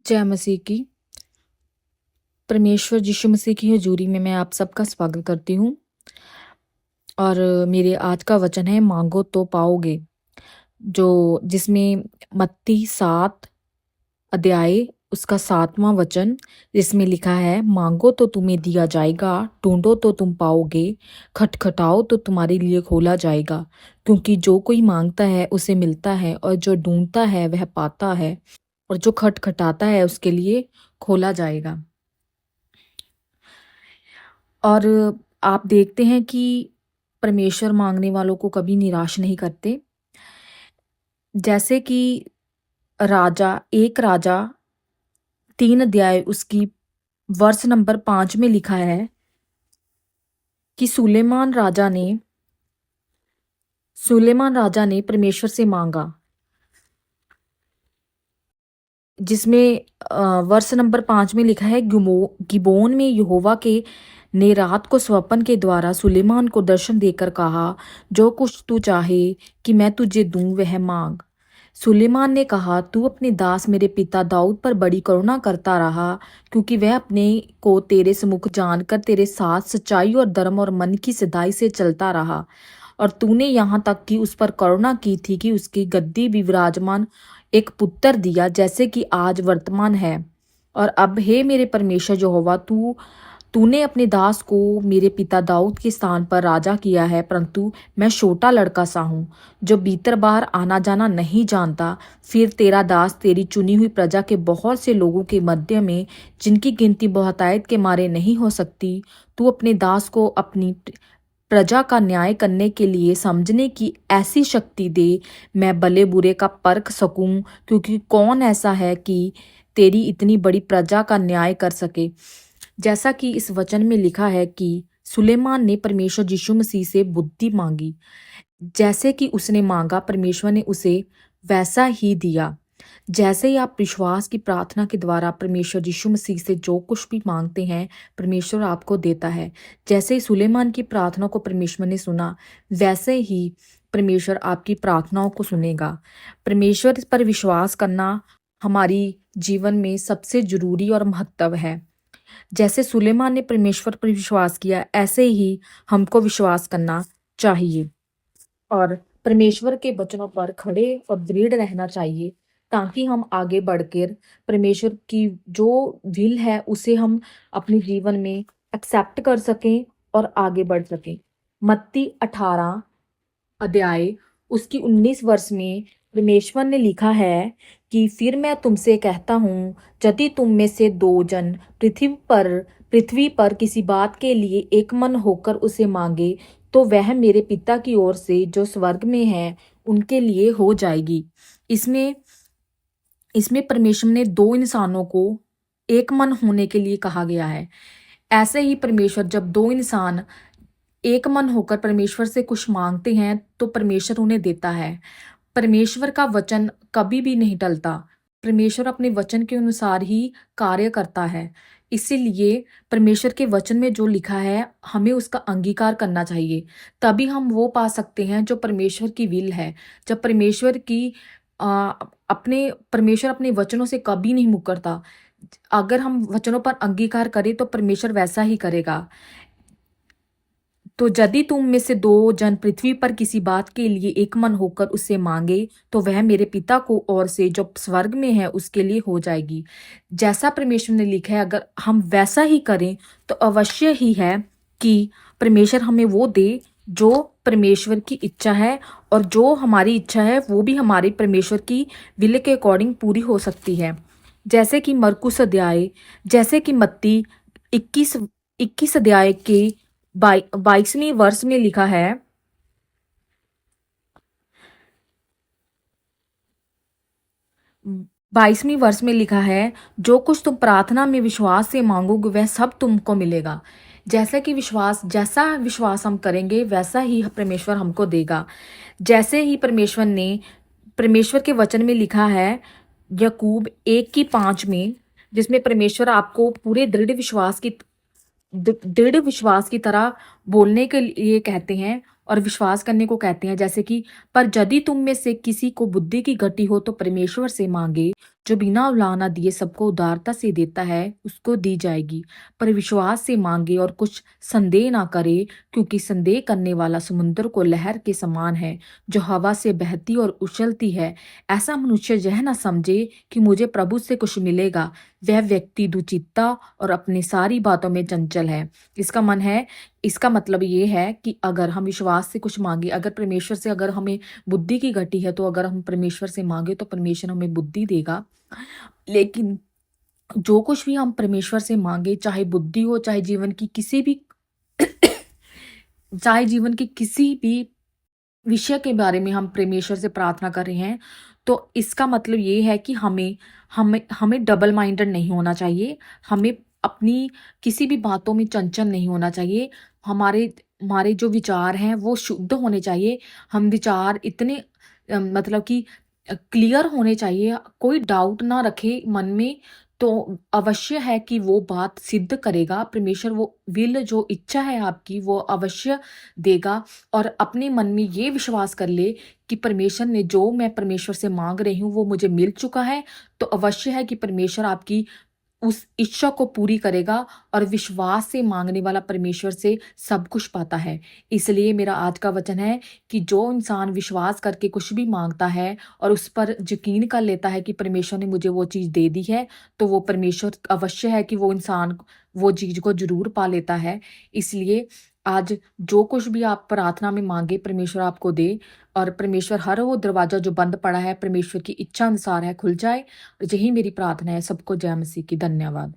जय मसीह की। परमेश्वर यीशु मसीह की हजूरी में मैं आप सबका स्वागत करती हूँ। और मेरे आज का वचन है मांगो तो पाओगे, जो जिसमें मत्ती 7 अध्याय उसका 7वां वचन, जिसमें लिखा है मांगो तो तुम्हें दिया जाएगा, ढूंढो तो तुम पाओगे, खटखटाओ तो तुम्हारे लिए खोला जाएगा। क्योंकि जो कोई मांगता है उसे मिलता है, और जो ढूंढता है वह पाता है, और जो खटखटाता है उसके लिए खोला जाएगा। और आप देखते हैं कि परमेश्वर मांगने वालों को कभी निराश नहीं करते। जैसे कि एक राजा 3 अध्याय उसकी वर्ष नंबर 5 में लिखा है कि सुलेमान राजा ने परमेश्वर से मांगा, जिसमें वर्ष नंबर 5 में लिखा है गिबोन में यहोवा के ने रात को स्वप्न के द्वारा सुलेमान को दर्शन देकर कहा, जो कुछ तू चाहे कि मैं तुझे दूं वह मांग। सुलेमान ने कहा, तू अपने दास मेरे पिता दाऊद पर बड़ी करुणा करता रहा, क्योंकि वह अपने को तेरे सम्मुख जानकर तेरे साथ सच्चाई और धर्म और मन की सिधाई से चलता रहा। और तूने यहाँ तक कि उस पर करुणा की थी कि उसकी गद्दी भी विराजमान एक पुत्र दिया, जैसे कि आज वर्तमान है। और अब हे मेरे परमेश्वर यहोवा, तूने अपने दास को मेरे पिता दाऊद के स्थान पर राजा किया है, परंतु मैं छोटा लड़का सा हूँ, जो भीतर बाहर आना जाना नहीं जानता। फिर तेरा दास तेरी चुनी हुई प्रजा के बहुत से लोगों के मध्य में, जिनकी गिनती बहुतायत के मारे नहीं हो सकती, तू अपने दास को अपनी प्रजा का न्याय करने के लिए समझने की ऐसी शक्ति दे, मैं भले बुरे का परख सकूं। क्योंकि कौन ऐसा है कि तेरी इतनी बड़ी प्रजा का न्याय कर सके। जैसा कि इस वचन में लिखा है कि सुलेमान ने परमेश्वर यीशु मसीह से बुद्धि मांगी। जैसे कि उसने मांगा, परमेश्वर ने उसे वैसा ही दिया। जैसे ही आप विश्वास की प्रार्थना के द्वारा परमेश्वर यीशु मसीह से जो कुछ भी मांगते हैं, परमेश्वर आपको देता है। जैसे ही सुलेमान की प्रार्थना को परमेश्वर ने सुना, वैसे ही परमेश्वर आपकी प्रार्थनाओं को सुनेगा। परमेश्वर पर विश्वास करना हमारी जीवन में सबसे जरूरी और महत्व है। जैसे सुलेमान ने परमेश्वर पर विश्वास किया, ऐसे ही हमको विश्वास करना चाहिए और परमेश्वर के वचनों पर खड़े और दृढ़ रहना चाहिए, ताकि हम आगे बढ़कर परमेश्वर की जो विल है उसे हम अपने जीवन में एक्सेप्ट कर सकें और आगे बढ़ सकें। मत्ती 18 अध्याय उसकी 19 वर्ष में परमेश्वर ने लिखा है कि फिर मैं तुमसे कहता हूँ, यदि तुम में से 2 जन पृथ्वी पर किसी बात के लिए एक मन होकर उसे मांगे, तो वह मेरे पिता की ओर से जो स्वर्ग में है उनके लिए हो जाएगी। इसमें इसमें परमेश्वर ने 2 इंसानों को एक मन होने के लिए कहा गया है। ऐसे ही परमेश्वर, जब 2 इंसान एक मन होकर परमेश्वर से कुछ मांगते हैं तो परमेश्वर उन्हें देता है। परमेश्वर का वचन कभी भी नहीं टलता। परमेश्वर अपने वचन के अनुसार ही कार्य करता है। इसीलिए परमेश्वर के वचन में जो लिखा है हमें उसका अंगीकार करना चाहिए। तभी हम वो पा सकते हैं जो परमेश्वर की विल है। जब आ, परमेश्वर अपने वचनों से कभी नहीं मुकरता। अगर हम वचनों पर अंगीकार करें तो परमेश्वर वैसा ही करेगा। तो यदि तुम में से 2 जन पृथ्वी पर किसी बात के लिए एक मन होकर उससे मांगे, तो वह मेरे पिता को ओर से जो स्वर्ग में है उसके लिए हो जाएगी। जैसा परमेश्वर ने लिखा है, अगर हम वैसा ही करें तो अवश्य ही है कि परमेश्वर हमें वो दे जो परमेश्वर की इच्छा है, और जो हमारी इच्छा है वो भी हमारी परमेश्वर की विल के अकॉर्डिंग पूरी हो सकती है। जैसे कि मत्ती 21 अध्याय के 22वें वर्ष में लिखा है, 22वें वर्ष में लिखा है, जो कुछ तुम प्रार्थना में विश्वास से मांगोगे वह सब तुमको मिलेगा। जैसा विश्वास हम करेंगे वैसा ही परमेश्वर हमको देगा। जैसे ही परमेश्वर के वचन में लिखा है याकूब 1:5 में, जिसमें परमेश्वर आपको पूरे दृढ़ विश्वास की तरह बोलने के लिए कहते हैं और विश्वास करने को कहते हैं। जैसे कि, पर यदि तुम में से किसी को बुद्धि की घटी हो तो परमेश्वर से मांगे, जो बिना उलाहना दिए सबको उदारता से देता है उसको दी जाएगी, पर विश्वास से मांगे और कुछ संदेह ना करे, क्योंकि संदेह करने वाला समुद्र को लहर के समान है जो हवा से बहती और उछलती है। ऐसा मनुष्य यह ना समझे कि मुझे प्रभु से कुछ मिलेगा। वह व्यक्ति दुचित्ता और अपनी सारी बातों में चंचल है। इसका मतलब ये है कि अगर हम विश्वास से कुछ मांगे, अगर परमेश्वर से अगर हमें बुद्धि की घटी है, तो अगर हम परमेश्वर से मांगे तो परमेश्वर हमें बुद्धि देगा। लेकिन जो कुछ भी हम परमेश्वर से मांगे, चाहे बुद्धि हो, चाहे जीवन की किसी भी चाहे जीवन की किसी भी विषय के बारे में हम परमेश्वर से प्रार्थना कर रहे हैं, तो इसका मतलब ये है कि हमें हमें हमें डबल माइंडेड नहीं होना चाहिए। हमें अपनी किसी भी बातों में चंचल नहीं होना चाहिए। हमारे हमारे जो विचार हैं वो शुद्ध होने चाहिए। हम विचार इतने मतलब कि क्लियर होने चाहिए, कोई डाउट ना रखे मन में, तो अवश्य है कि वो बात सिद्ध करेगा परमेश्वर। वो विल जो इच्छा है आपकी वो अवश्य देगा। और अपने मन में ये विश्वास कर ले कि परमेश्वर ने जो मैं परमेश्वर से मांग रही हूँ वो मुझे मिल चुका है, तो अवश्य है कि परमेश्वर आपकी उस इच्छा को पूरी करेगा। और विश्वास से मांगने वाला परमेश्वर से सब कुछ पाता है। इसलिए मेरा आज का वचन है कि जो इंसान विश्वास करके कुछ भी मांगता है और उस पर यकीन कर लेता है कि परमेश्वर ने मुझे वो चीज़ दे दी है, तो वो परमेश्वर अवश्य है कि वो इंसान वो चीज़ को जरूर पा लेता है। इसलिए आज जो कुछ भी आप प्रार्थना में मांगे परमेश्वर आपको दे, और परमेश्वर हर वो दरवाजा जो बंद पड़ा है परमेश्वर की इच्छा अनुसार है खुल जाए। यही मेरी प्रार्थना है। सबको जय मसीह की। धन्यवाद।